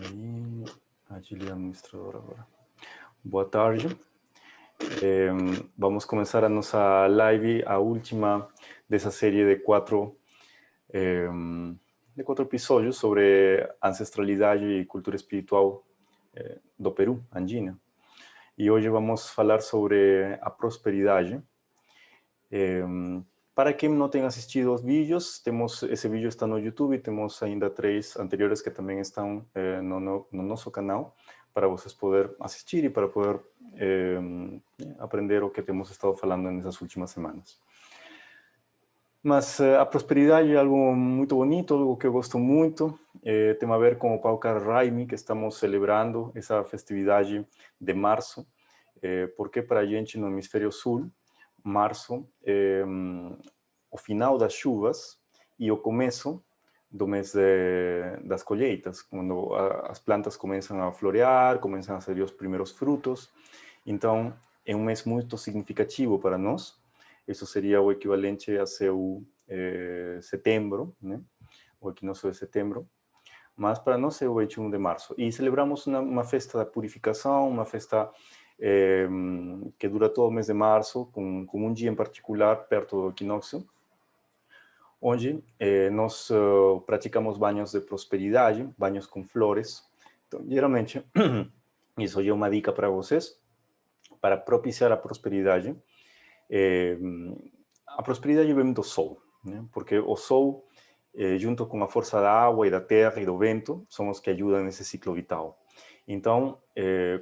Aí, agilidade administradora agora. Boa tarde. Vamos começar a nossa live, a última dessa série de quatro episódios sobre ancestralidade e cultura espiritual do Peru, andina. E hoje vamos falar sobre a prosperidade. Para quem não tem assistido os vídeos, esse vídeo está no YouTube, temos ainda 3 anteriores que também estão no nosso canal, para vocês poderem assistir e para poder aprender o que temos estado falando nessas últimas semanas. Mas a prosperidade é algo muito bonito, algo que eu gosto muito, tem a ver com o Pau Carraimi, que estamos celebrando essa festividade de março, porque para a gente no hemisfério sul, março é o final das chuvas e o começo do mês das colheitas, quando as plantas começam a florear, começam a sair os primeiros frutos. Então, é um mês muito significativo para nós. Isso seria o equivalente a seu setembro, né? O equinócio de setembro. Mas para nós é o 21 de março. E celebramos uma festa da purificação, uma festa que dura todo o mês de março, com um dia em particular perto do equinócio, onde nós praticamos banhos de prosperidade, banhos com flores. Então, geralmente, isso é uma dica para vocês, para propiciar a prosperidade. A prosperidade vem do sol, né? Porque o sol, junto com a força da água e da terra e do vento, são os que ajudam nesse ciclo vital. Então,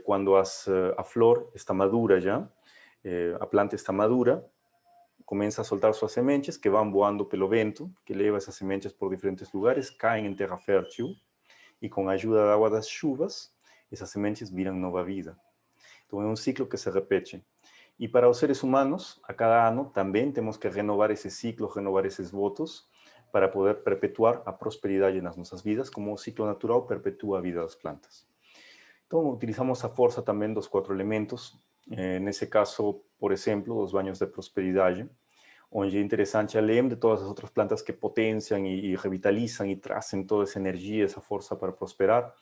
quando a flor está madura já, a planta está madura, começa a soltar suas sementes que vão voando pelo vento, que leva essas sementes por diferentes lugares, caem em terra fértil, e com a ajuda da água das chuvas, essas sementes viram nova vida. Então, é um ciclo que se repete. E para os seres humanos, a cada ano, também temos que renovar esse ciclo, renovar esses votos, para poder perpetuar a prosperidade nas nossas vidas, como o ciclo natural perpetua a vida das plantas. Então, utilizamos a força também dos 4 elementos, nesse caso, por exemplo, os banhos de prosperidade, onde é interessante, além de todas as outras plantas que potenciam e revitalizam e trazem toda essa energia, essa força para prosperar,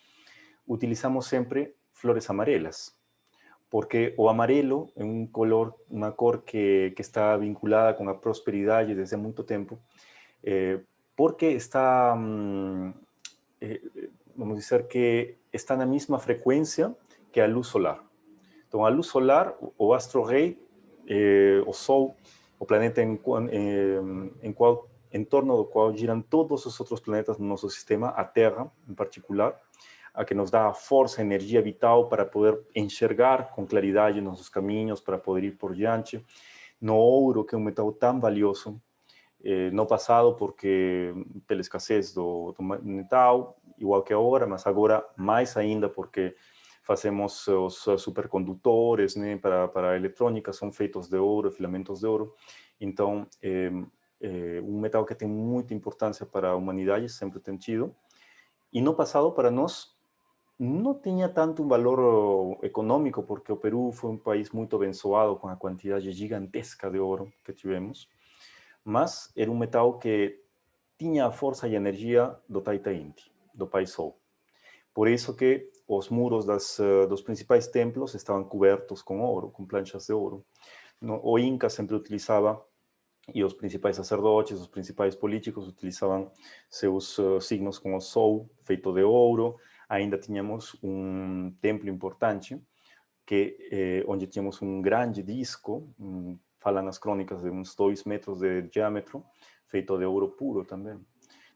utilizamos sempre flores amarelas, porque o amarelo é uma cor que está vinculada com a prosperidade desde muito tempo, porque está, vamos dizer que está na mesma frequência que a luz solar. Então, a luz solar, o astro-rei, o Sol, o planeta em torno do qual giram todos os outros planetas no nosso sistema, a Terra em particular, a que nos dá a força, a energia vital para poder enxergar com claridade nossos caminhos, para poder ir por diante. No ouro, que é um metal tão valioso, no passado, porque pela escassez do metal, igual que agora, mas agora mais ainda porque fazemos os supercondutores, né, para a eletrônica, são feitos de ouro, filamentos de ouro. Então, um metal que tem muita importância para a humanidade, sempre tem tido. E no passado, para nós, não tinha tanto um valor econômico, porque o Peru foi um país muito abençoado com a quantidade gigantesca de ouro que tivemos, mas era um metal que tinha a força e a energia do Taita Inti, do Pai Sol. Por isso que os muros dos principais templos estavam cobertos com ouro, com planchas de ouro. O Inca sempre utilizava, e os principais sacerdotes, os principais políticos utilizavam seus signos com o sol feito de ouro. Ainda tínhamos um templo importante, onde tínhamos um grande disco, falam as crônicas de uns 2 metros de diâmetro, feito de ouro puro também.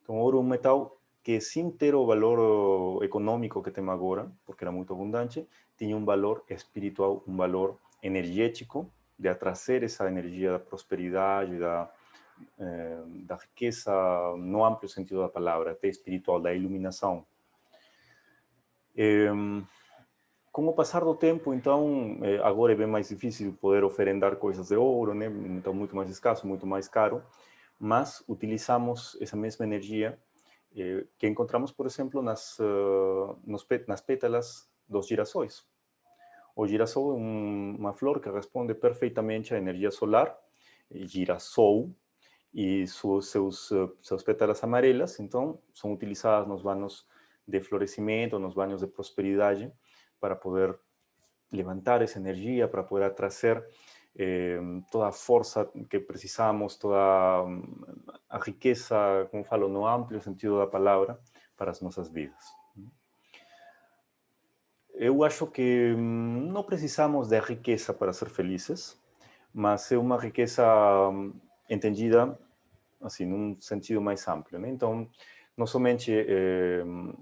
Então, o ouro é um metal que, sem ter o valor econômico que tem agora, porque era muito abundante, tinha um valor espiritual, um valor energético, de trazer essa energia da prosperidade, da riqueza, no amplo sentido da palavra, até espiritual, da iluminação. Com o passar do tempo, então, agora é bem mais difícil poder oferendar coisas de ouro, né? Então, muito mais escasso, muito mais caro, mas utilizamos essa mesma energia que encontramos, por exemplo, nas pétalas dos girassóis. O girassol é uma flor que responde perfeitamente à energia solar, girassol, e seus pétalas amarelas, então, são utilizadas nos banhos de florescimento, nos banhos de prosperidade, para poder levantar essa energia, para poder trazer toda a força que precisamos, toda a riqueza, como falo, no amplo sentido da palavra, para as nossas vidas. Eu acho que não precisamos de riqueza para ser felizes, mas é uma riqueza entendida assim, num sentido mais amplo, né? Então, não somente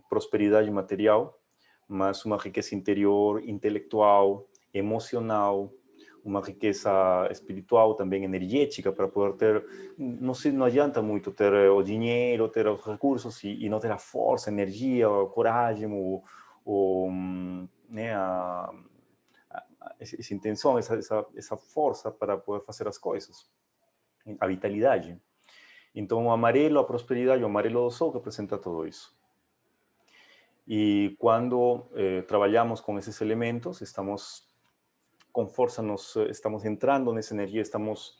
prosperidade material, mas uma riqueza interior, intelectual, emocional, uma riqueza espiritual, também energética, para poder ter, não adianta muito ter o dinheiro, ter os recursos e não ter a força, a energia, a coragem, né, essa intenção, essa força para poder fazer as coisas, a vitalidade. Então, o amarelo, a prosperidade, o amarelo do sol representa tudo isso. E quando trabalhamos com esses elementos, estamos com força, estamos entrando nessa energia, estamos...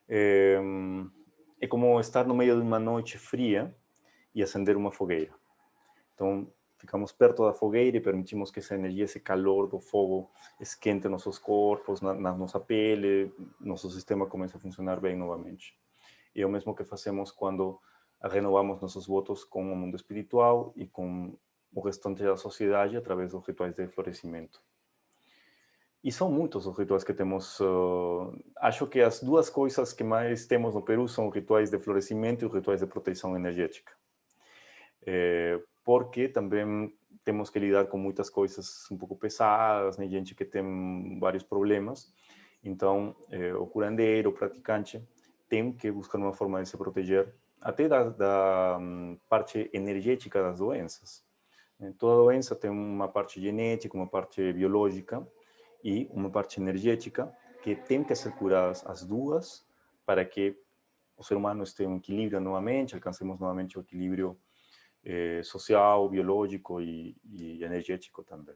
é como estar no meio de uma noite fria e acender uma fogueira. Então, ficamos perto da fogueira e permitimos que essa energia, esse calor do fogo esquente nossos corpos, na nossa pele, nosso sistema começa a funcionar bem novamente. E é o mesmo que fazemos quando renovamos nossos votos com o mundo espiritual e com o restante da sociedade através dos rituais de florescimento. E são muitos os rituais que temos. Acho que as duas coisas que mais temos no Peru são os rituais de florescimento e os rituais de proteção energética. Porque também temos que lidar com muitas coisas um pouco pesadas, né? Gente que tem vários problemas. Então, o curandeiro, o praticante, tem que buscar uma forma de se proteger, até da parte energética das doenças. Toda doença tem uma parte genética, uma parte biológica e uma parte energética, que tem que ser curadas as duas, para que o ser humano esteja em equilíbrio novamente, alcancemos novamente o equilíbrio social, biológico e energético também.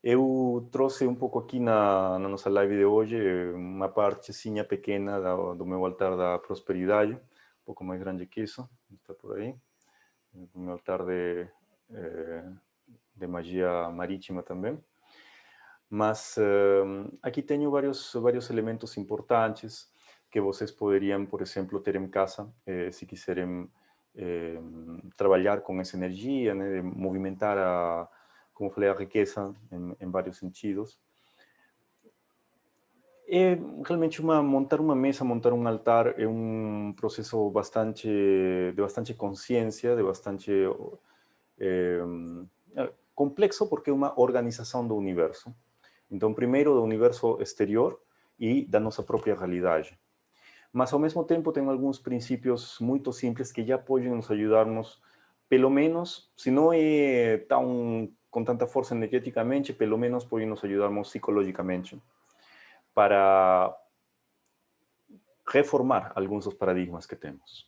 Eu trouxe um pouco aqui na nossa live de hoje uma partezinha pequena do meu altar da prosperidade, um pouco mais grande que isso, está por aí, o meu altar de magia marítima também. Mas aqui tenho vários elementos importantes que vocês poderiam, por exemplo, ter em casa, se quiserem trabalhar com essa energia, né, de movimentar como falei, a riqueza em vários sentidos. É realmente montar uma mesa, montar um altar é um processo de bastante consciência, de bastante complexo, porque é uma organização do universo. Então, primeiro do universo exterior e da nossa própria realidade. Mas, ao mesmo tempo, tem alguns princípios muito simples que já podem nos ajudarmos, pelo menos, se não é com tanta força energeticamente, pelo menos podem nos ajudarmos psicologicamente para reformar alguns dos paradigmas que temos.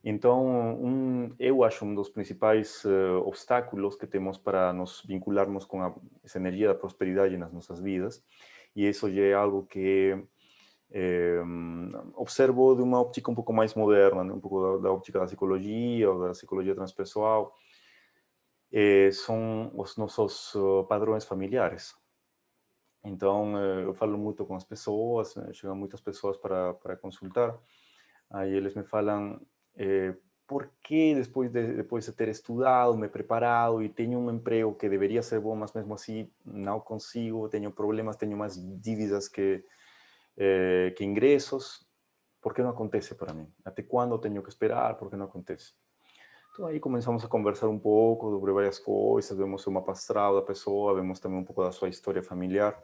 Então, eu acho um dos principais obstáculos que temos para nos vincularmos com essa energia da prosperidade nas nossas vidas, e isso já é algo que observo de uma óptica um pouco mais moderna, né? Um pouco da óptica da psicologia ou da psicologia transpessoal, são os nossos padrões familiares. Então, eu falo muito com as pessoas, chegam muitas pessoas para consultar, aí eles me falam por que depois de ter estudado, me preparado e tenho um emprego que deveria ser bom, mas mesmo assim não consigo, tenho problemas, tenho mais dívidas que ingressos, por que não acontece para mim? Até quando tenho que esperar? Por que não acontece? Então aí começamos a conversar um pouco sobre várias coisas, vemos o mapa astral da pessoa, vemos também um pouco da sua história familiar.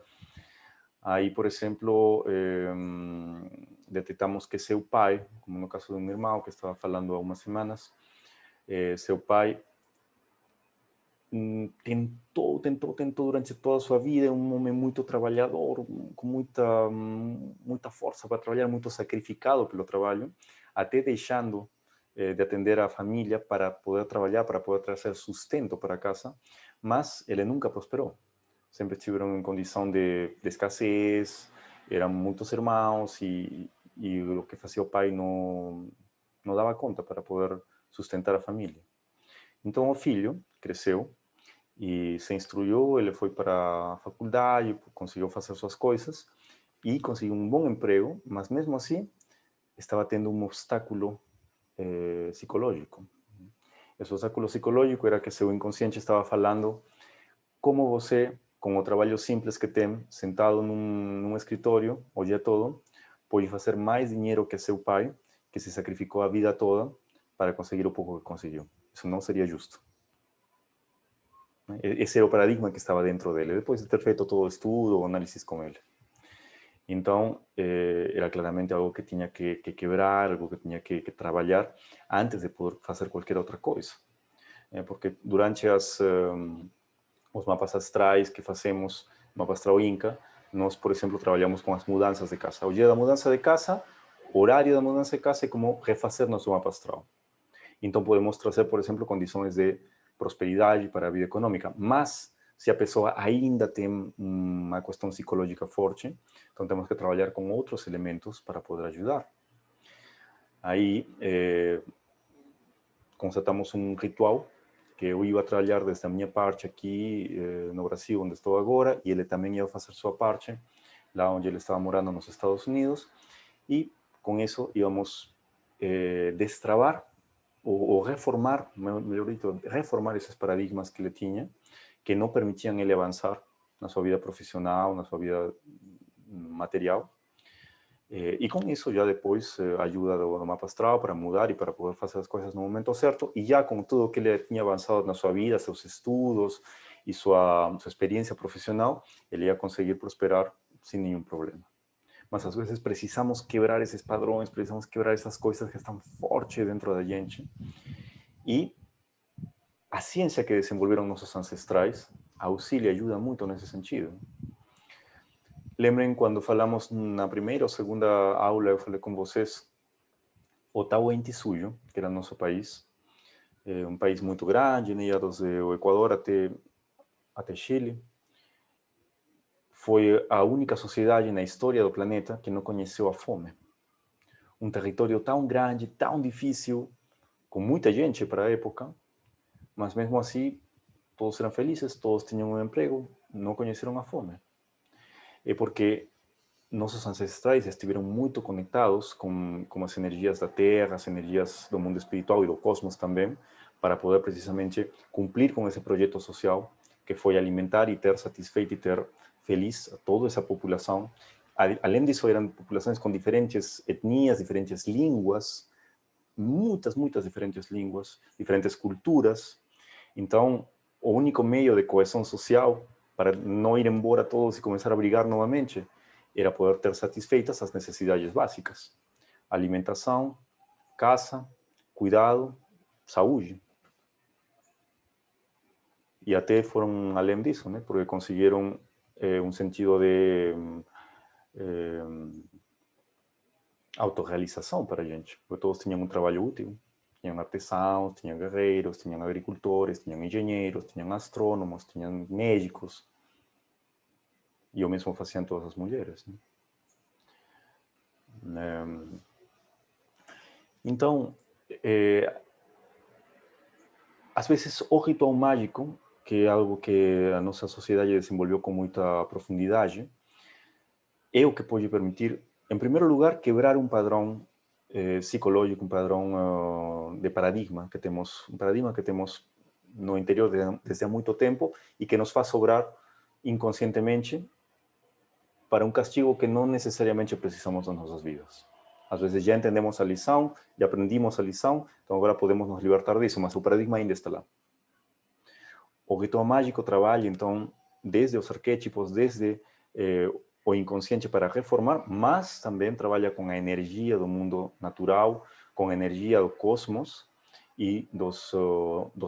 Aí, por exemplo, detectamos que seu pai, como no caso de um irmão que estava falando há umas semanas, seu pai tentou durante toda a sua vida, é um homem muito trabalhador, com muita força para trabalhar, muito sacrificado pelo trabalho, até deixando de atender a família para poder trabalhar, para poder trazer sustento para casa, mas ele nunca prosperou. Sempre estiveram em condição de escassez, eram muitos irmãos e o que fazia o pai não dava conta para poder sustentar a família. Então o filho cresceu e se instruiu, ele foi para a faculdade, conseguiu fazer suas coisas e conseguiu um bom emprego, mas mesmo assim estava tendo um obstáculo psicológico. Esse obstáculo psicológico era que seu inconsciente estava falando como você, com o trabalho simples que tem, sentado num escritório o dia todo, pode fazer mais dinheiro que seu pai, que se sacrificou a vida toda para conseguir o pouco que conseguiu. Isso não seria justo. Esse era o paradigma que estava dentro dele, depois de ter feito todo o estudo, o análise com ele. Então, era claramente algo que tinha que quebrar, algo que tinha que trabalhar antes de poder fazer qualquer outra coisa. Porque durante os mapas astrais que fazemos, mapa astral Inca, nós, por exemplo, trabalhamos com as mudanças de casa. O dia da mudança de casa, o horário da mudança de casa é como refazer nosso mapa astral. Então, podemos trazer, por exemplo, condições de prosperidade para a vida econômica, mas se a pessoa ainda tem uma questão psicológica forte, então temos que trabalhar com outros elementos para poder ajudar. Aí, constatamos um ritual que eu ia trabalhar desde a minha parte aqui no Brasil, onde estou agora, e ele também ia fazer sua parte lá onde ele estava morando nos Estados Unidos, e com isso íamos destravar ou reformar, melhor dito, reformar esses paradigmas que ele tinha, que não permitiam ele avançar na sua vida profissional, na sua vida material. E com isso já depois ajuda do mapa astral para mudar e para poder fazer as coisas no momento certo, e já com tudo que ele tinha avançado na sua vida, seus estudos e sua experiência profissional, ele ia conseguir prosperar sem nenhum problema. Mas às vezes precisamos quebrar esses padrões, precisamos quebrar essas coisas que estão fortes dentro da gente. E a ciência que desenvolveram nossos ancestrais auxilia e ajuda muito nesse sentido. Lembrem quando falamos na primeira ou segunda aula, eu falei com vocês, Ottawa Inti Suyo, que era nosso país, um país muito grande, né, desde o Equador até Chile. Foi a única sociedade na história do planeta que não conheceu a fome. Um território tão grande, tão difícil, com muita gente para a época, mas mesmo assim, todos eram felizes, todos tinham um emprego, não conheceram a fome. É porque nossos ancestrais estiveram muito conectados com as energias da Terra, as energias do mundo espiritual e do cosmos também, para poder precisamente cumprir com esse projeto social, que foi alimentar e ter satisfeito e ter feliz a toda essa população. Além disso, eram populações com diferentes etnias, diferentes línguas, muitas diferentes línguas, diferentes culturas. Então, o único meio de coesão social, para não ir embora todos e começar a brigar novamente, era poder ter satisfeitas as necessidades básicas: alimentação, casa, cuidado, saúde. E até foram além disso, né? Porque conseguiram um sentido de autorrealização para a gente, porque todos tinham um trabalho útil. Tinham artesãos, tinham guerreiros, tinham agricultores, tinham engenheiros, tinham astrônomos, tinham médicos. E o mesmo faziam todas as mulheres, né? Então, às vezes o ritual mágico, que é algo que a nossa sociedade desenvolveu com muita profundidade, é o que pode permitir, em primeiro lugar, quebrar um padrão psicológico, um padrão de paradigma que temos, um paradigma que temos no interior desde há muito tempo e que nos faz sobrar inconscientemente para um castigo que não necessariamente precisamos nas nossas vidas. Às vezes já entendemos a lição, já aprendimos a lição, então agora podemos nos libertar disso, mas o paradigma ainda está lá. O ritual mágico trabalha, então, desde os arquétipos, desde o inconsciente para reformar, mas também trabalha com a energia do mundo natural, com a energia do cosmos e dos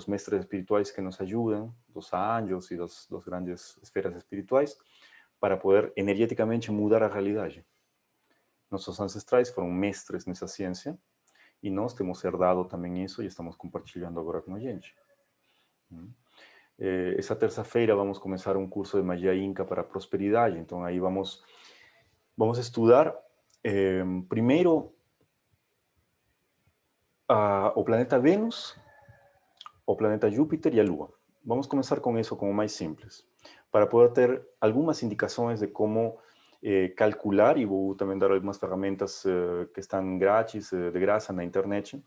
mestres espirituais que nos ajudam, dos anjos e das grandes esferas espirituais, para poder energeticamente mudar a realidade. Nossos ancestrais foram mestres nessa ciência e nós temos herdado também isso e estamos compartilhando agora com a gente. Essa terça-feira vamos começar um curso de magia inca para a prosperidade, então aí vamos estudar primeiro o planeta Vênus, o planeta Júpiter y a Lua. Vamos a comenzar con eso como más simples, para poder tener algunas indicaciones de cómo calcular, y voy también dar algunas herramientas que están gratis, de graça na internet,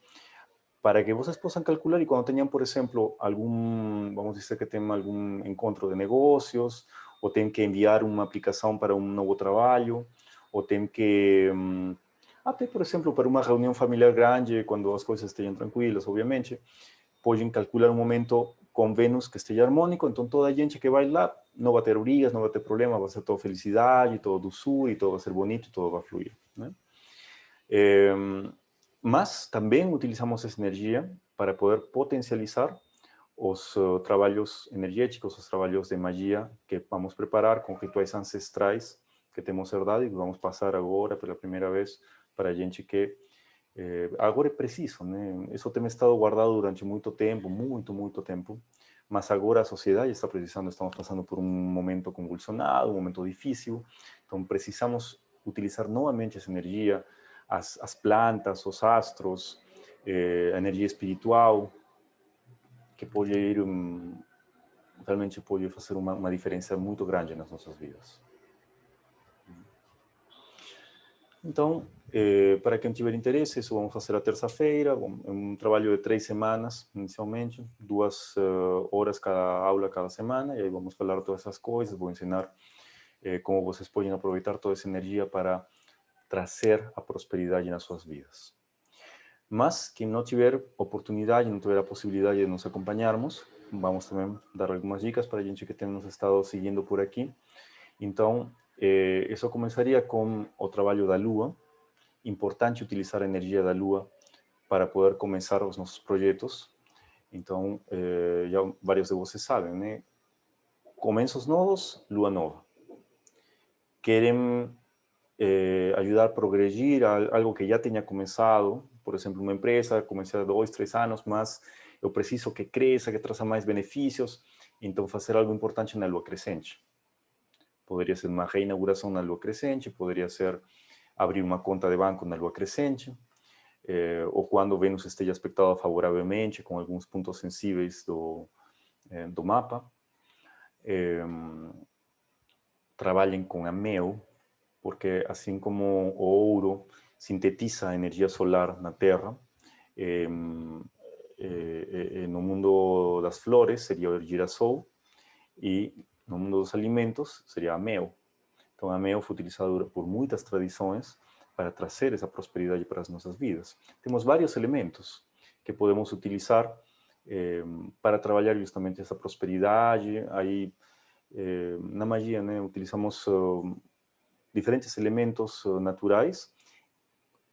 para que vocês possam calcular e quando tenham, por exemplo, algum, vamos dizer que tem algum encontro de negócios, ou tem que enviar uma aplicação para um novo trabalho, ou tem que, até, por exemplo, para uma reunião familiar grande, quando as coisas estejam tranquilas, obviamente, podem calcular um momento com Vênus que esteja harmônico, então toda a gente que vai lá não vai ter brigas, não vai ter problema, vai ser toda felicidade, todo doçura, e tudo vai ser bonito, tudo vai fluir, né? Mas também utilizamos essa energia para poder potencializar os trabalhos energéticos, os trabalhos de magia que vamos preparar com rituais ancestrais que temos herdado e que vamos passar agora pela primeira vez para a gente que agora é preciso, né? Isso tem estado guardado durante muito tempo, muito tempo, mas agora a sociedade está precisando, estamos passando por um momento convulsionado, um momento difícil, então precisamos utilizar novamente essa energia, as plantas, os astros, a energia espiritual, que pode ir, realmente pode fazer uma diferença muito grande nas nossas vidas. Então, para quem tiver interesse, isso vamos fazer a terça-feira, é um trabalho de 3 semanas, inicialmente, 2 horas cada aula cada semana, e aí vamos falar todas essas coisas, vou ensinar como vocês podem aproveitar toda essa energia para trazer a prosperidade nas suas vidas. Mas quem não tiver oportunidade, não tiver a possibilidade de nos acompanharmos, vamos também dar algumas dicas para a gente que tem nos estado seguindo por aqui. Então, isso começaria com o trabalho da Lua. Importante utilizar a energia da Lua para poder começar os nossos projetos. Então, já vários de vocês sabem, né? Começos novos, Lua nova. Querem ajudar a progredir algo que já tenha começado, por exemplo, uma empresa, comecei há 2, 3 anos, mas eu preciso que cresça, que traga mais benefícios, então fazer algo importante na Lua crescente. Poderia ser uma reinauguração na Lua crescente, poderia ser abrir uma conta de banco na Lua crescente, ou quando Vênus esteja aspectada favoravelmente, com alguns pontos sensíveis do mapa. Trabalhem com a mel, porque assim como o ouro sintetiza a energia solar na Terra, no mundo das flores seria o girassol, e no mundo dos alimentos seria a mel. Então, a mel foi utilizada por muitas tradições para trazer essa prosperidade para as nossas vidas. Temos vários elementos que podemos utilizar para trabalhar justamente essa prosperidade. Aí, na magia, né, utilizamos diferentes elementos naturais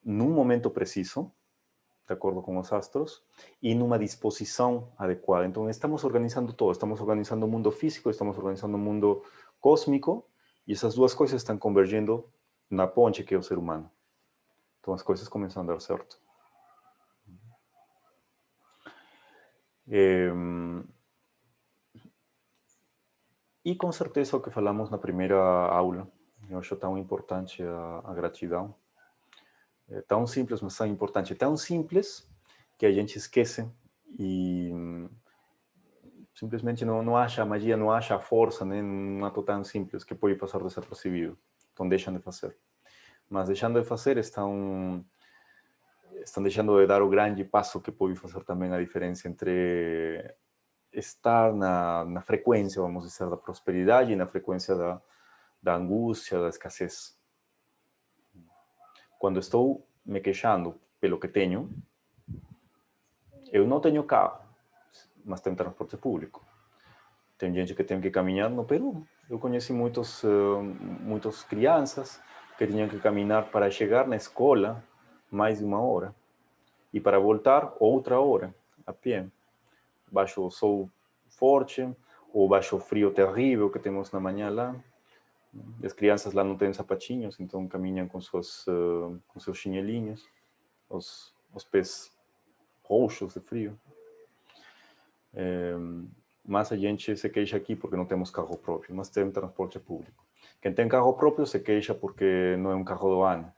num momento preciso, de acordo com os astros, e numa disposição adequada. Então, estamos organizando todo. Estamos organizando o mundo físico, estamos organizando o mundo cósmico, e essas duas coisas estão convergindo na ponte que é o ser humano. Então, as coisas começam a dar certo. E com certeza o que falamos na primeira aula, eu acho tão importante a gratidão. É tão simples, mas tão importante. Tão simples que a gente esquece e simplesmente não acha a magia, não acha a força, né? Num ato tão simples que pode passar desapercebido. Então deixam de fazer. Mas deixando de fazer, estão deixando de dar o grande passo que pode fazer também a diferença entre estar na frequência, vamos dizer, da prosperidade e na frequência da angústia, da escassez. Quando estou me queixando pelo que tenho, eu não tenho carro, mas tenho transporte público. Tem gente que tem que caminhar no Peru. Eu conheci muitas crianças que tinham que caminhar para chegar na escola mais de 1 hora e para voltar outra hora a pé, baixo o sol forte ou baixo o frio terrível que temos na manhã lá. As crianças lá não têm sapatinhos, então caminham com seus chinelinhos, os pés roxos de frio. Mas a gente se queixa aqui porque não temos carro próprio, mas tem transporte público. Quem tem carro próprio se queixa porque não é um carro do ano.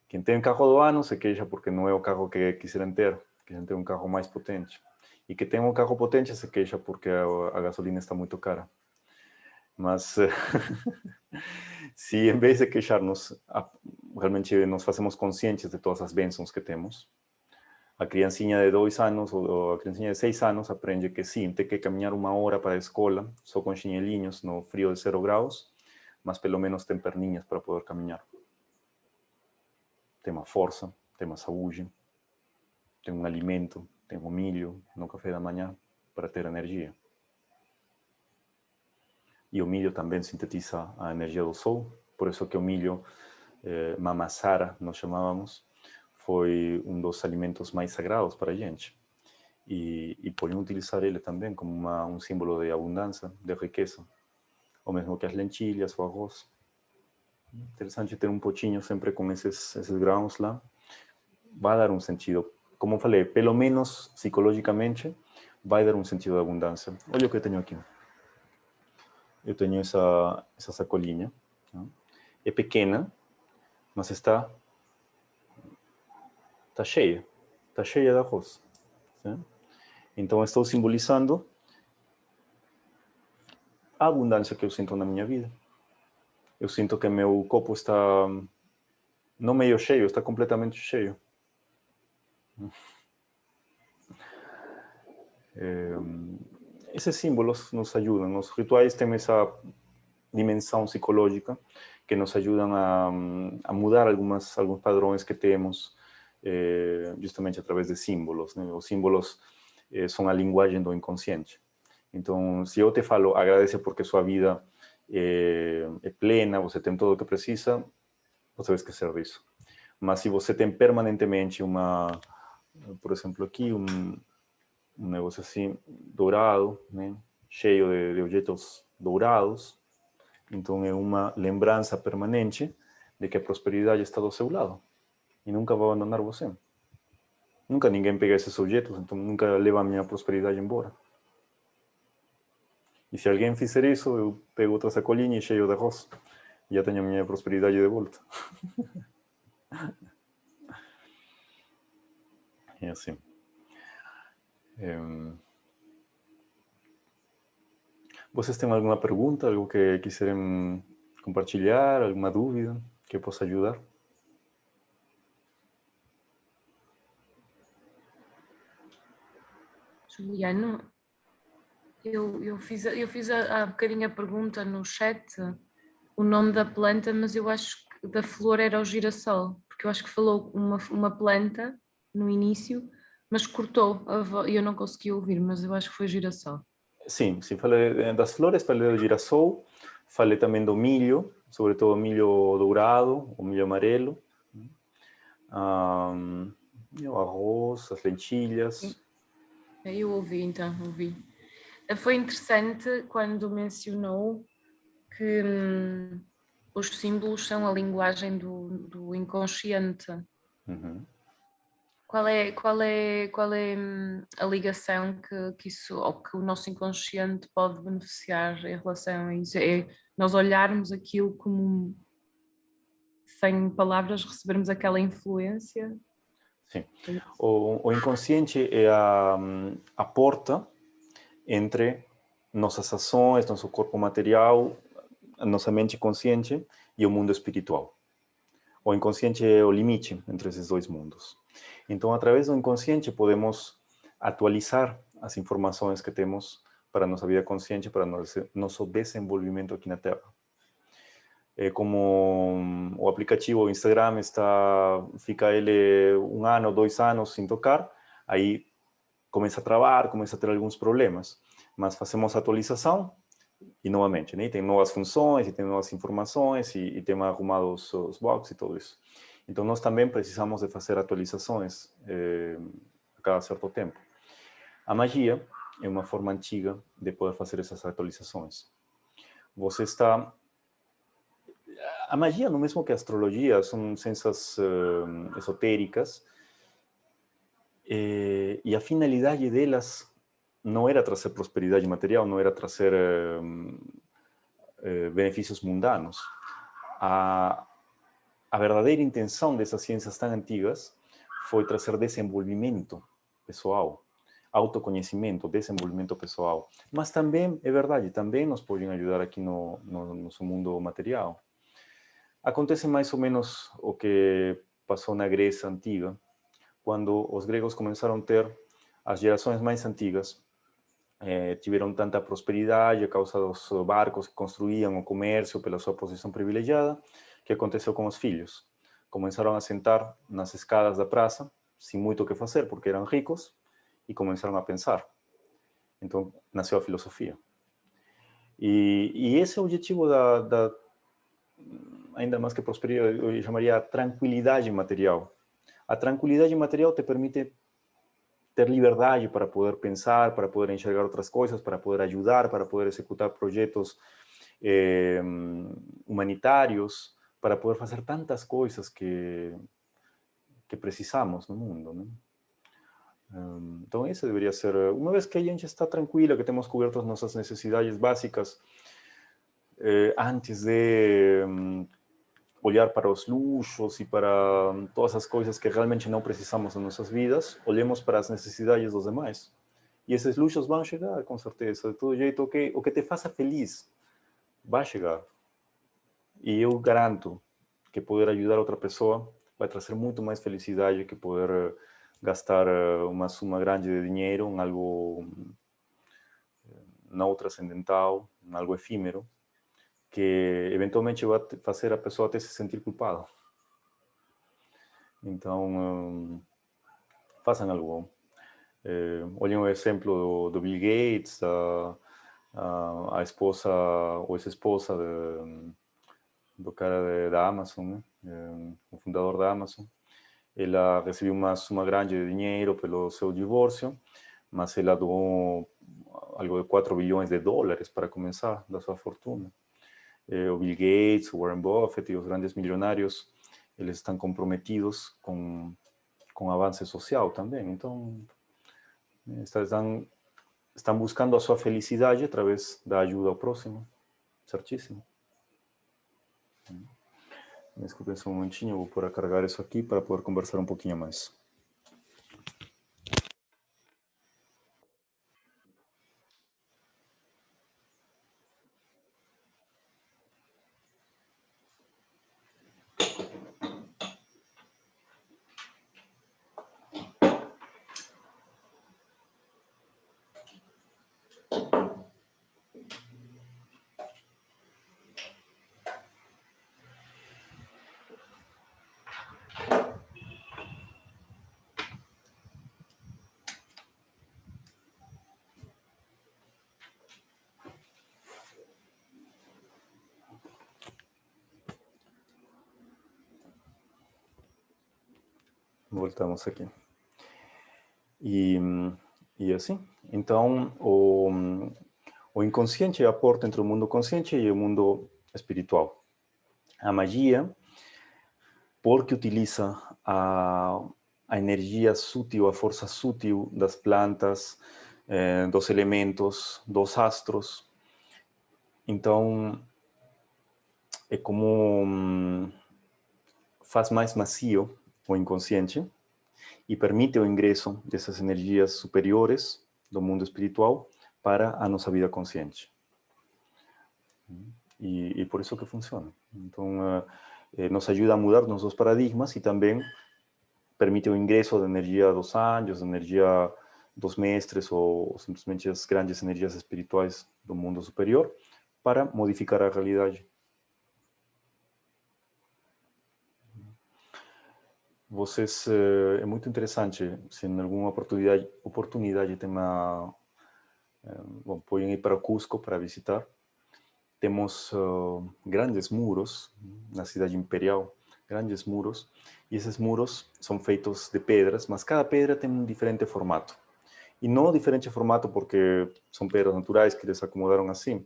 Quem tem carro do ano se queixa porque não é o carro que quisieram ter um carro mais potente. E que tem um carro potente se queixa porque a gasolina está muito cara. Mas se em vez de queixar-nos, realmente nos fazemos conscientes de todas as bênçãos que temos, a criancinha de 2 anos ou a criancinha de 6 anos aprende que sim, tem que caminhar 1 hora para a escola, só com chinelinhos no frio de 0 graus, mas pelo menos tem perninhas para poder caminhar. Tem uma força, tem uma saúde, tem um alimento, tem um milho no café da manhã para ter energia. E o milho também sintetiza a energia do sol, por isso que o milho, mamassara, nós chamávamos, foi um dos alimentos mais sagrados para a gente. E podem utilizar ele também como um símbolo de abundância, de riqueza. O mesmo que as lentilhas, o arroz. Interessante ter um potinho sempre com esses grãos lá. Vai dar um sentido, como falei, pelo menos psicologicamente, vai dar um sentido de abundância. Olha o que eu tenho aqui. Eu tenho essa sacolinha. Né? É pequena, mas está cheia. Está cheia de arroz. Né? Então, estou simbolizando a abundância que eu sinto na minha vida. Eu sinto que meu copo está não meio cheio, está completamente cheio. Esses símbolos nos ajudam. Os rituais têm essa dimensão psicológica que nos ajudam a mudar alguns padrões que temos justamente através de símbolos. Né? Os símbolos são a linguagem do inconsciente. Então, se eu te falo, agradece porque sua vida é plena, você tem tudo o que precisa, você vai esquecer disso. Mas se você tem permanentemente por exemplo, aqui, um negócio assim, dourado, né? Cheio de objetos dourados, então é uma lembrança permanente de que a prosperidade está do seu lado e nunca vai abandonar você. Nunca ninguém pega esses objetos, então nunca leva a minha prosperidade embora. E se alguém fizer isso, eu pego outra sacolinha cheio de arroz e já tenho a minha prosperidade de volta. É assim. Vocês têm alguma pergunta, algo que quiserem compartilhar, alguma dúvida que eu possa ajudar? Juliano, eu fiz há bocadinho a pergunta no chat, o nome da planta, mas eu acho que da flor era o girassol, porque eu acho que falou uma planta no início, mas cortou a voz e eu não consegui ouvir, mas eu acho que foi girassol. Sim, falei das flores, falei do girassol, falei também do milho, sobretudo o milho dourado, o milho amarelo, o arroz, as lentilhas. Eu ouvi, então, ouvi. Foi interessante quando mencionou que os símbolos são a linguagem do inconsciente. Uhum. Qual é a ligação que isso, ou que o nosso inconsciente pode beneficiar em relação a isso? É nós olharmos aquilo como, sem palavras, recebermos aquela influência? Sim. O inconsciente é a porta entre nossas ações, nosso corpo material, nossa mente consciente e o mundo espiritual. O inconsciente é o limite entre esses dois mundos. Então, através do inconsciente, podemos atualizar as informações que temos para a nossa vida consciente, para nosso desenvolvimento aqui na Terra. É como o aplicativo Instagram fica ele 1 ano, 2 anos sem tocar, aí começa a travar, começa a ter alguns problemas. Mas fazemos a atualização e novamente, né? Tem novas funções e tem novas informações e tem arrumado os bugs e tudo isso. Então, nós também precisamos de fazer atualizações a cada certo tempo. A magia é uma forma antiga de poder fazer essas atualizações. Você está... A magia, no mesmo que a astrologia, são ciências esotéricas e a finalidade delas não era trazer prosperidade material, não era trazer benefícios mundanos. A verdadeira intenção dessas ciências tão antigas foi trazer desenvolvimento pessoal, autoconhecimento, desenvolvimento pessoal. Mas também, é verdade, também nos podem ajudar aqui no nosso mundo material. Acontece mais ou menos o que passou na Grécia Antiga, quando os gregos começaram a ter, as gerações mais antigas, tiveram tanta prosperidade a causa dos barcos que construíam, o comércio, pela sua posição privilegiada, que aconteceu com os filhos. Começaram a sentar nas escadas da praça, sem muito o que fazer, porque eram ricos, e começaram a pensar. Então, nasceu a filosofia. E esse é o objetivo ainda mais que prosperidade, eu chamaria tranquilidade material. A tranquilidade material te permite ter liberdade para poder pensar, para poder enxergar outras coisas, para poder ajudar, para poder executar projetos humanitários, para poder fazer tantas coisas que precisamos no mundo, né? Então, esse deveria ser, uma vez que a gente está tranquila, que temos cobertas nossas necessidades básicas, antes de olhar para os luxos e para todas as coisas que realmente não precisamos em nossas vidas, olhemos para as necessidades dos demais. E esses luxos vão chegar, com certeza. De todo jeito, o que te faça feliz vai chegar. E eu garanto que poder ajudar outra pessoa vai trazer muito mais felicidade que poder gastar uma suma grande de dinheiro em algo não transcendental, em algo efímero, que eventualmente vai fazer a pessoa até se sentir culpada. Então, façam algo bom. Olhem o exemplo do Bill Gates, a esposa ou ex-esposa do cara da Amazon, né? O fundador da Amazon. Ela recebeu uma suma grande de dinheiro pelo seu divórcio, mas ela doou algo de 4 bilhões de dólares para começar da sua fortuna. O Bill Gates, o Warren Buffett e os grandes milionários, eles estão comprometidos com avanço social também. Então, estão buscando a sua felicidade através da ajuda ao próximo. Certíssimo. Desculpem só um momentinho, eu vou pôr a carregar isso aqui para poder conversar um pouquinho mais. Voltamos aqui. E assim, então, o inconsciente é a porta entre o mundo consciente e o mundo espiritual. A magia, porque utiliza a energia sutil, a força sutil das plantas, dos elementos, dos astros. Então, é como faz mais macio o inconsciente e permite o ingresso dessas energias superiores do mundo espiritual para a nossa vida consciente. E por isso que funciona. Então, nos ajuda a mudar nossos paradigmas e também permite o ingresso da energia dos anjos, da energia dos mestres ou simplesmente as grandes energias espirituais do mundo superior para modificar a realidade. Vocês, é muito interessante, se em alguma oportunidade tem uma... bom, podem ir para Cusco para visitar. Temos grandes muros na cidade imperial, grandes muros, e esses muros são feitos de pedras, mas cada pedra tem um diferente formato. E não diferente formato porque são pedras naturais que eles acomodaram assim,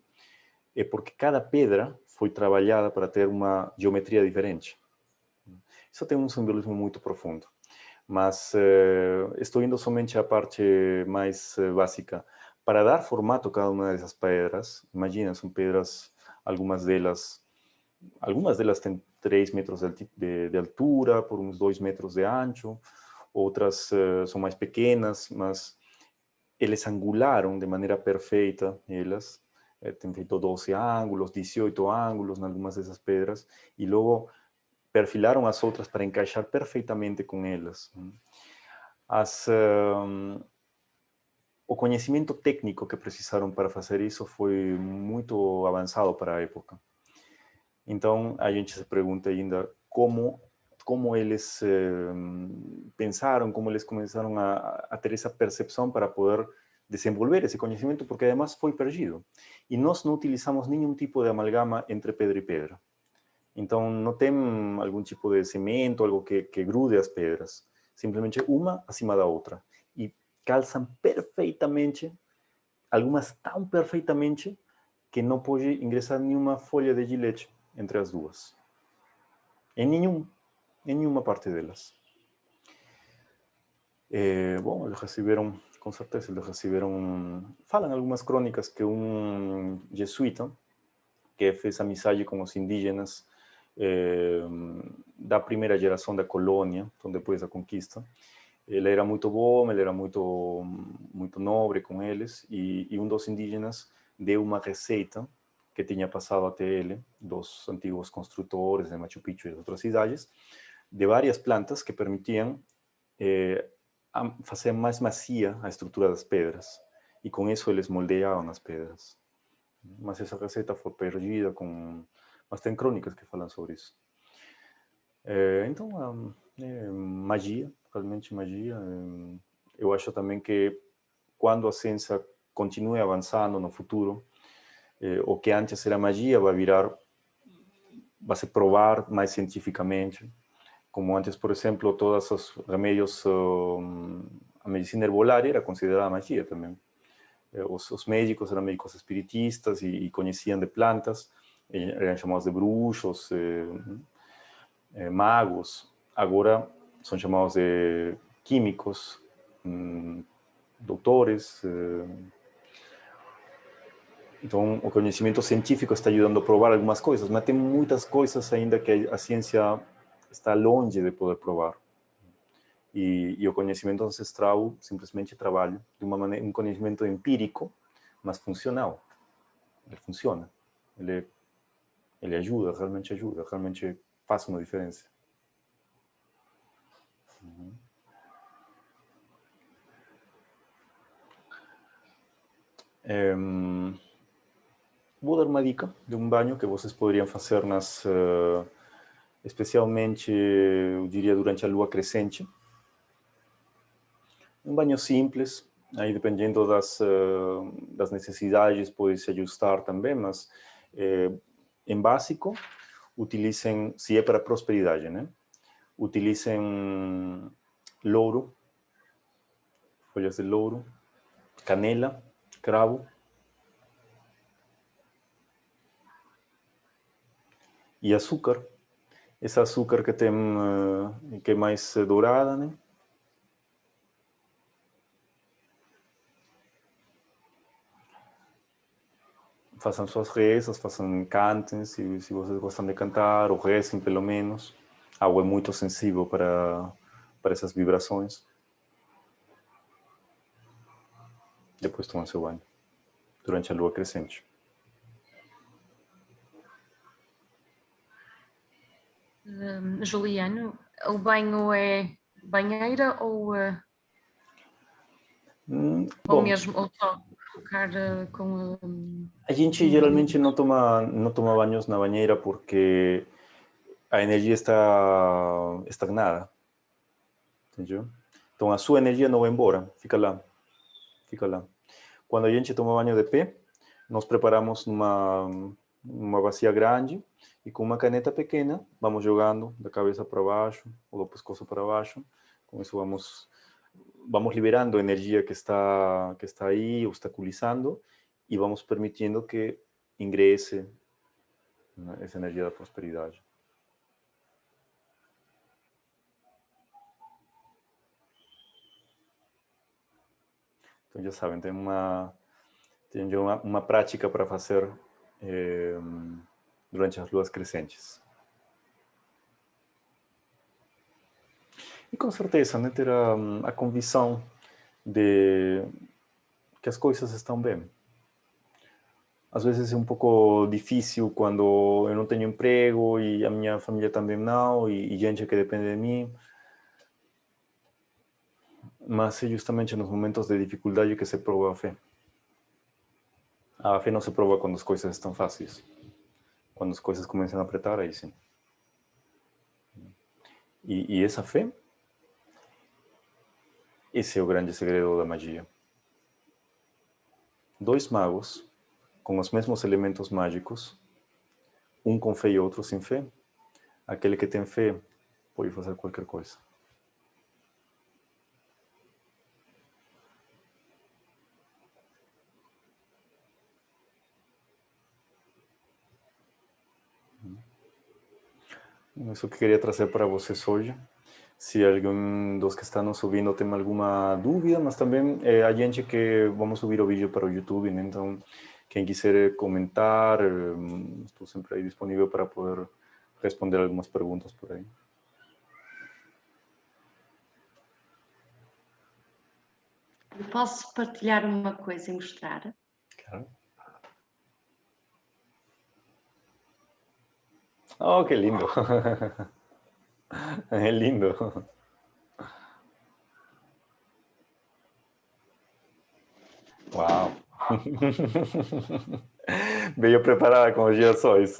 é porque cada pedra foi trabalhada para ter uma geometria diferente. Isso tem um simbolismo muito profundo. Mas estou indo somente à parte mais básica. Para dar formato a cada uma dessas pedras, imagina, são pedras, algumas delas têm 3 metros de altura, por uns 2 metros de ancho, outras são mais pequenas, mas eles angularam de maneira perfeita elas, tem feito 12 ângulos, 18 ângulos em algumas dessas pedras, e logo perfilaram as outras para encaixar perfeitamente com elas. O conhecimento técnico que precisaram para fazer isso foi muito avançado para a época. Então, a gente se pergunta ainda como eles pensaram, como eles começaram a ter essa percepção para poder desenvolver esse conhecimento, porque además foi perdido. E nós não utilizamos nenhum tipo de amalgama entre pedra e pedra. Então, não tem algum tipo de cimento, algo que grude as pedras. Simplesmente uma acima da outra. E calçam perfeitamente, algumas tão perfeitamente, que não pode ingressar nenhuma folha de gilete entre as duas. Em nenhuma parte delas. Bom, eles receberam, com certeza, eles receberam... Falam algumas crônicas que um jesuíta, que fez amizade com os indígenas da primeira geração da colônia, então depois da conquista, ele era muito bom, ele era muito nobre com eles, e um dos indígenas deu uma receita que tinha passado até ele, dos antigos construtores de Machu Picchu e de outras cidades, de várias plantas que permitiam fazer mais macia a estrutura das pedras, e com isso eles moldeavam as pedras. Mas essa receita foi perdida, mas tem crônicas que falam sobre isso. Então, magia, realmente magia. Eu acho também que quando a ciência continue avançando no futuro, o que antes era magia vai se provar mais cientificamente. Como antes, por exemplo, todos os remédios, a medicina herbolária era considerada magia também. Os médicos eram médicos espiritistas e conheciam de plantas, eram chamados de bruxos, magos. Agora são chamados de químicos, doutores. Então, o conhecimento científico está ajudando a provar algumas coisas, mas tem muitas coisas ainda que a ciência está longe de poder provar. E o conhecimento ancestral simplesmente trabalha de uma maneira, um conhecimento empírico, mas funcional. Ele funciona. Ele ajuda, realmente faz uma diferença. Vou dar uma dica de um banho que vocês poderiam fazer especialmente, eu diria, durante a lua crescente. Um banho simples, aí dependendo das necessidades pode se ajustar também, mas em básico, utilizem, se é para prosperidade, né? Utilizem louro, folhas de louro, canela, cravo e açúcar. Esse açúcar que tem, que é mais dourada, né? Façam suas rezas, cantem, se vocês gostam de cantar, ou rezem pelo menos. A água é muito sensível para essas vibrações. Depois tomam seu banho, durante a lua crescente. Juliano, o banho é banheira ou mesmo ou só colocar com a gente geralmente não toma banhos na banheira porque a energia está estagnada, entendeu? Então a sua energia não vai embora, fica lá. Quando a gente toma banho de pé, nós preparamos uma bacia grande e com uma caneta pequena vamos jogando da cabeça para baixo ou do pescoço para baixo. Com isso vamos liberando a energia que está aí obstaculizando e vamos permitindo que ingresse, né, essa energia da prosperidade. Então já sabem, tem uma prática para fazer durante as luas crescentes. E com certeza, né, ter a convicção de que as coisas estão bem. Às vezes é um pouco difícil quando eu não tenho emprego e a minha família também não, e gente que depende de mim. Mas é justamente nos momentos de dificuldade que se prova a fé. A fé não se prova quando as coisas estão fáceis. Quando as coisas começam a apertar, aí sim. E essa fé, esse é o grande segredo da magia. Dois magos, com os mesmos elementos mágicos, um com fé e outro sem fé, aquele que tem fé pode fazer qualquer coisa. Isso que queria trazer para vocês hoje. Se alguém dos que estão nos ouvindo tem alguma dúvida, mas também a gente que vamos subir o vídeo para o YouTube, né? Então quem quiser comentar, estou sempre aí disponível para poder responder algumas perguntas por aí. Eu posso partilhar uma coisa e mostrar? Claro. Oh, qué lindo. Es lindo. Wow. Veio preparada com os girassóis.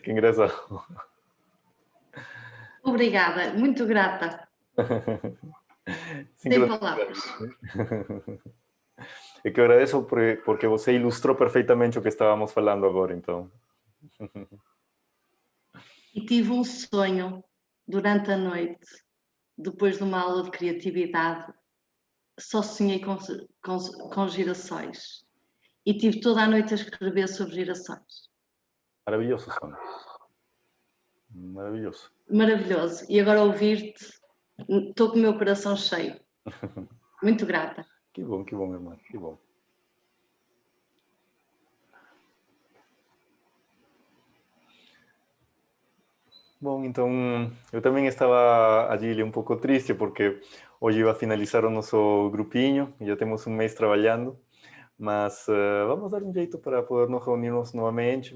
Que engraçado. Obrigada, muito grata. Sem palavras. É que eu agradeço porque você ilustrou perfeitamente o que estávamos falando agora, então. E tive um sonho durante a noite, depois de uma aula de criatividade, só sonhei com girassóis. E tive toda a noite a escrever sobre girassóis. Maravilhoso, sonho. Maravilhoso. Maravilhoso. E agora ouvir-te, estou com o meu coração cheio. Muito grata. Que bom, irmã, que bom. Bom, então eu também estava ali um pouco triste porque hoje vai finalizar o nosso grupinho, já temos um mês trabalhando, mas vamos dar um jeito para poder nos reunirmos novamente,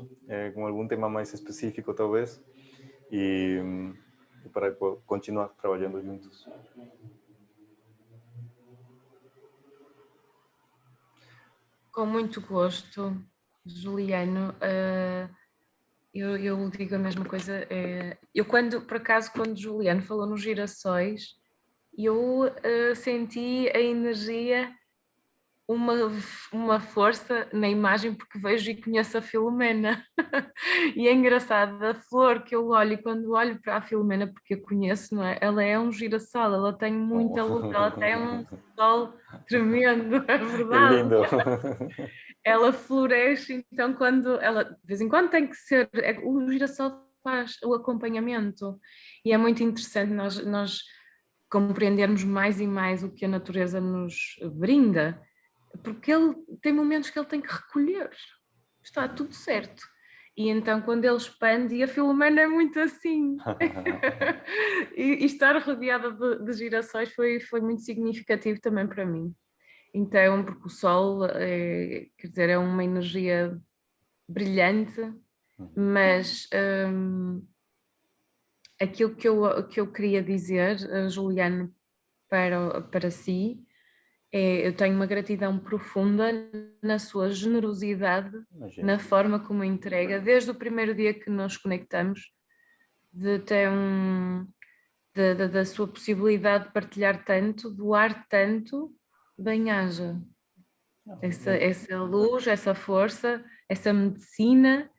com algum tema mais específico talvez, e para continuar trabalhando juntos. Com muito gosto, Juliano. Eu digo a mesma coisa. Eu por acaso, quando Juliano falou nos girassóis, eu senti a energia, uma força na imagem, porque vejo e conheço a Filomena. E é engraçado, a flor que eu olho, quando olho para a Filomena, porque eu conheço, não é? Ela é um girassol, ela tem muita luz, ela tem um sol tremendo, é Que verdade. lindo! Ela floresce, então quando ela, de vez em quando tem que ser, o girassol faz o acompanhamento, e é muito interessante nós compreendermos mais e mais o que a natureza nos brinda, porque ele tem momentos que ele tem que recolher, está tudo certo. E então quando ele expande, e a Filomena é muito assim, e estar rodeada de girassóis foi muito significativo também para mim. Então, porque o Sol quer dizer, é uma energia brilhante, mas aquilo que eu queria dizer, Juliano, para si, eu tenho uma gratidão profunda na sua generosidade, na forma como entrega, desde o primeiro dia que nos conectamos, de ter da sua possibilidade de partilhar tanto, doar tanto, bem-aja. Essa luz, essa força, essa medicina,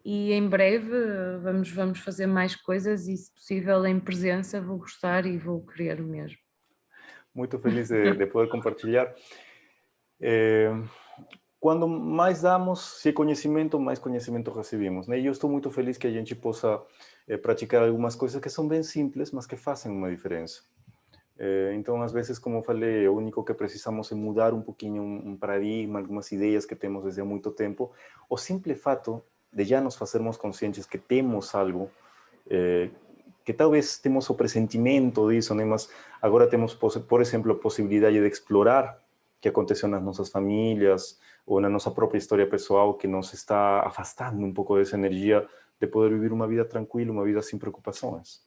e em breve vamos fazer mais coisas e, se possível, em presença, vou gostar e vou querer mesmo. Muito feliz de poder compartilhar. Quando mais damos, se conhecimento, mais conhecimento recebemos, né? E eu estou muito feliz que a gente possa praticar algumas coisas que são bem simples, mas que fazem uma diferença. Então, às vezes, como eu falei, o único que precisamos é mudar um pouquinho um paradigma, algumas ideias que temos desde há muito tempo. O simples fato de já nos fazermos conscientes que temos algo que talvez temos o pressentimento disso, né? Mas agora temos, por exemplo, a possibilidade de explorar o que aconteceu nas nossas famílias ou na nossa própria história pessoal, que nos está afastando um pouco dessa energia de poder viver uma vida tranquila, uma vida sem preocupações.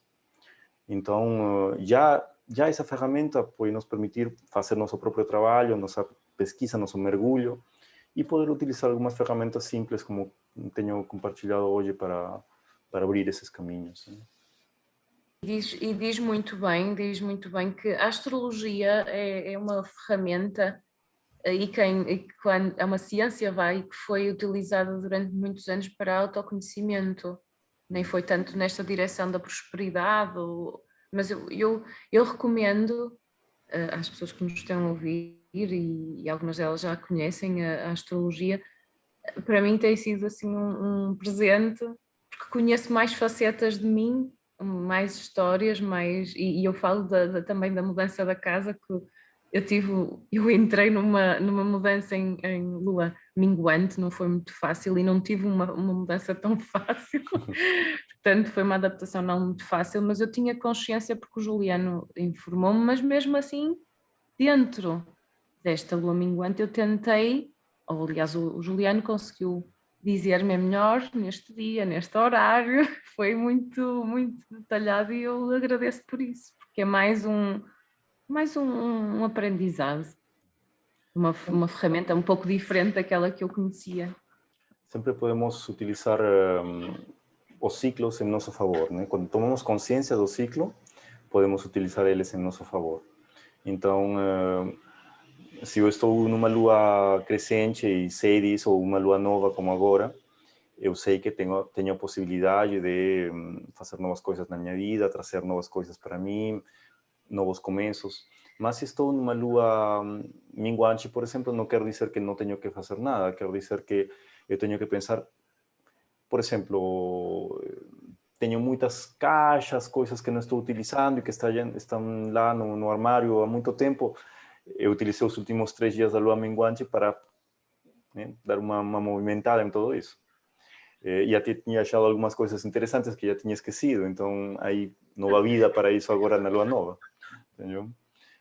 Então, já essa ferramenta pode nos permitir fazer nosso próprio trabalho, nossa pesquisa, nosso mergulho, e poder utilizar algumas ferramentas simples, como tenho compartilhado hoje, para abrir esses caminhos, né? Diz muito bem que a astrologia é uma ferramenta quando é uma ciência que foi utilizada durante muitos anos para autoconhecimento, nem foi tanto nesta direção da prosperidade, mas eu recomendo às pessoas que nos estão a ouvir, e algumas delas já conhecem a astrologia, para mim tem sido assim um presente, porque conheço mais facetas de mim, mais histórias, e eu falo também da mudança da casa, que eu entrei numa mudança em lua minguante, não foi muito fácil, e não tive uma mudança tão fácil, portanto foi uma adaptação não muito fácil, mas eu tinha consciência porque o Juliano informou-me, mas mesmo assim, dentro desta lua minguante eu tentei, ou aliás o Juliano conseguiu dizer-me é melhor neste dia, neste horário, foi muito, muito detalhado, e eu agradeço por isso, porque é mais um aprendizado, uma ferramenta um pouco diferente daquela que eu conhecia. Sempre podemos utilizar os ciclos em nosso favor, né? Quando tomamos consciência do ciclo, podemos utilizar eles em nosso favor. Então, se eu estou numa lua crescente e sei disso, ou uma lua nova como agora, eu sei que tenho a possibilidade de fazer novas coisas na minha vida, trazer novas coisas para mim, novos começos. Mas se estou numa lua minguante, por exemplo, não quer dizer que não tenho que fazer nada, quer dizer que eu tenho que pensar, por exemplo, tenho muitas caixas, coisas que não estou utilizando e que estão lá no armário há muito tempo. Eu utilizei os últimos 3 dias da lua minguante para, né, dar uma movimentada em tudo isso. E até tinha achado algumas coisas interessantes que já tinha esquecido, então aí nova vida para isso agora na lua nova, entendeu?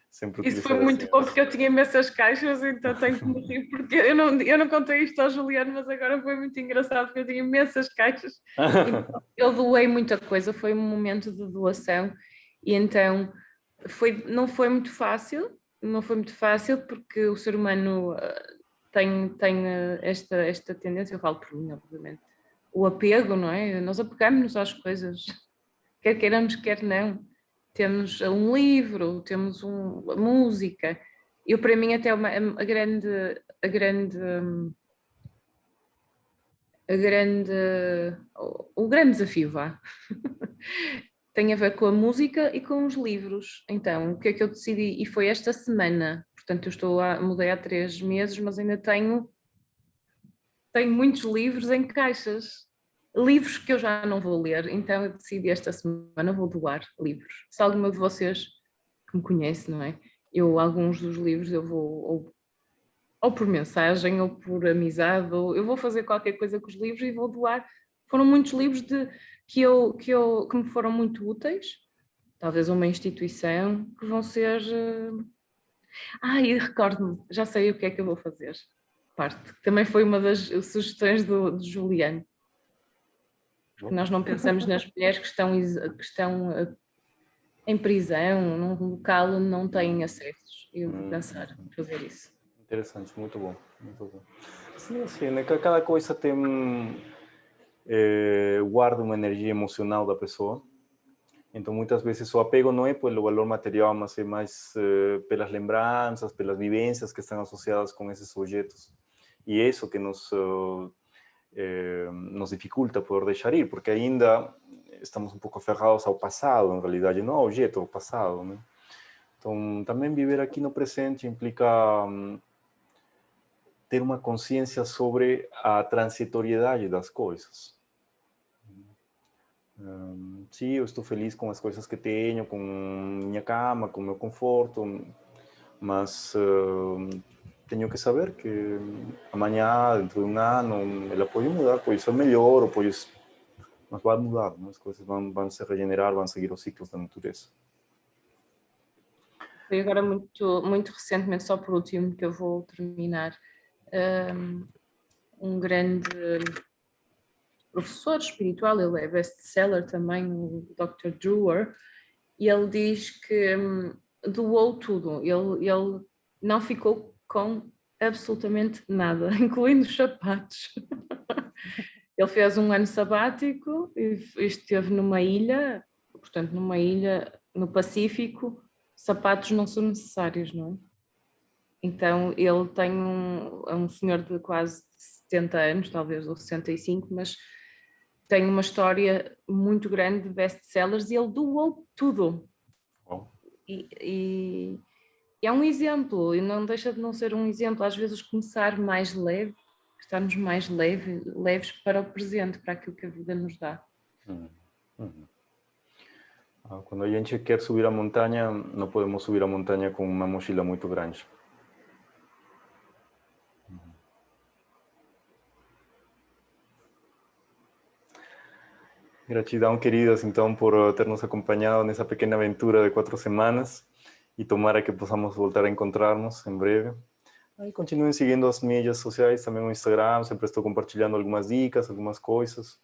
Sempre isso foi muito bom, porque eu tinha imensas caixas, então tenho que me rir, porque eu não contei isto ao Juliano, mas agora foi muito engraçado, porque eu tinha imensas caixas. Então, eu doei muita coisa, foi um momento de doação, e então não foi muito fácil, porque o ser humano tem esta tendência, eu falo por mim, obviamente, o apego, não é? Nós apegamos-nos às coisas, quer queiramos, quer não. Temos um livro, temos a música. Eu, para mim, até o grande desafio, tem a ver com a música e com os livros. Então, o que é que eu decidi? E foi esta semana, portanto, mudei há 3 meses, mas ainda tenho muitos livros em caixas. Livros que eu já não vou ler, então eu decidi esta semana vou doar livros. Se alguma de vocês que me conhece, não é? Alguns dos livros eu vou ou por mensagem ou por amizade, ou eu vou fazer qualquer coisa com os livros e vou doar. Foram muitos livros que me foram muito úteis, talvez uma instituição, que vão ser... e recordo-me, já sei o que é que eu vou fazer. Também foi uma das sugestões do Juliano. Porque nós não pensamos nas mulheres que estão em prisão, num local onde não têm acessos. Eu vou pensar em fazer isso. Interessante, muito bom, muito bom. Sim, né? Cada coisa tem guarda uma energia emocional da pessoa. Então, muitas vezes o apego não é pelo valor material, mas é mais pelas lembranças, pelas vivências que estão associadas com esses objetos. E é isso que nos dificulta poder deixar ir, porque ainda estamos um pouco aferrados ao passado, em realidade, não ao objeto, ao passado, né? Então, também viver aqui no presente implica ter uma consciência sobre a transitoriedade das coisas. Sim, eu estou feliz com as coisas que tenho, com minha cama, com meu conforto, mas tenho que saber que amanhã, dentro de um ano, ela pode mudar, pode ser melhor, ou pode mas vai mudar, né? As coisas vão se regenerar, vão seguir os ciclos da natureza. Foi agora muito recentemente, só por último, que eu vou terminar, um grande professor espiritual, ele é best-seller também, o Dr. Drewer, e ele diz que doou tudo, ele não ficou com absolutamente nada, incluindo os sapatos. Ele fez um ano sabático e esteve numa ilha, portanto numa ilha no Pacífico, sapatos não são necessários, não é? Então ele tem é um senhor de quase 70 anos, talvez, ou 65, mas tem uma história muito grande de best-sellers e ele doou tudo. Bom. E é um exemplo, e não deixa de não ser um exemplo. Às vezes começar mais leve, estarmos mais leves para o presente, para aquilo que a vida nos dá. Quando a gente quer subir a montanha, não podemos subir a montanha com uma mochila muito grande. Gratidão, queridas, então, por ter nos acompanhado nessa pequena aventura de 4 semanas e tomara que possamos voltar a encontrarnos em breve. Aí continuem seguindo as mídias sociais, também no Instagram, sempre estou compartilhando algumas dicas, algumas coisas.